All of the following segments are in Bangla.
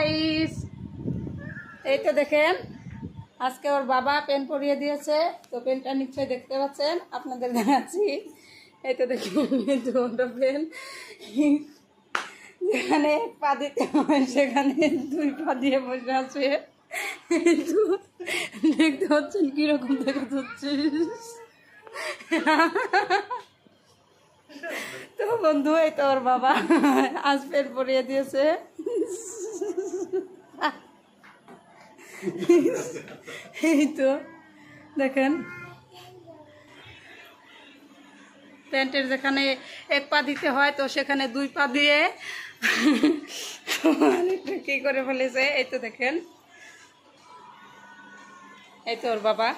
গাইস, এই তো দেখেন আজকে ওর বাবা পেন পরিয়ে দিয়েছে। তো পেনটা নিশ্চয়ই দেখতে পাচ্ছেন, আপনাদের দেখাচ্ছি। এই তো দেখেন দুটো পেন, যেখানে এক পা দিতে হয় সেখানে দুই পা দিয়ে বসে আছে। দেখতে পাচ্ছেন কিরকম দেখা যাচ্ছে। তো বন্ধু, এই তো ওর বাবা আজ পেন পরিয়ে দিয়েছে। এই তো দেখেন প্যান্টের যেখানে এক পা দিতে হয় তো সেখানে দুই পা দিয়ে কি করে ফেলেছে। এই তো দেখেন, এই তো ওর বাবা।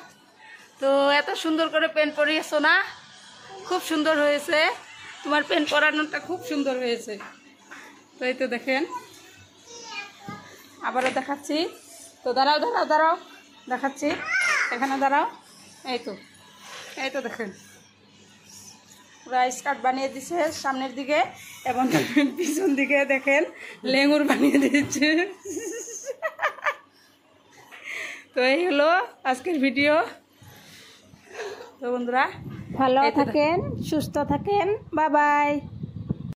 তো এত সুন্দর করে পেন পরিয়েছো না, খুব সুন্দর হয়েছে। তোমার পেন পরানোটা খুব সুন্দর হয়েছে। তো এই তো দেখেন, আবারও দেখাচ্ছি। তো দাঁড়াও দাঁড়াও দাঁড়াও, দেখাচ্ছি, এখানে দাঁড়াও। এই তো দেখেন পুরা স্কার্ট বানিয়ে দিছে সামনের দিকে, এবং পিছন দিকে দেখেন লেঙ্গুর বানিয়ে দিচ্ছে। তো এই হলো আজকের ভিডিও। তো বন্ধুরা, ভালো থাকেন, সুস্থ থাকেন, বাই বাই।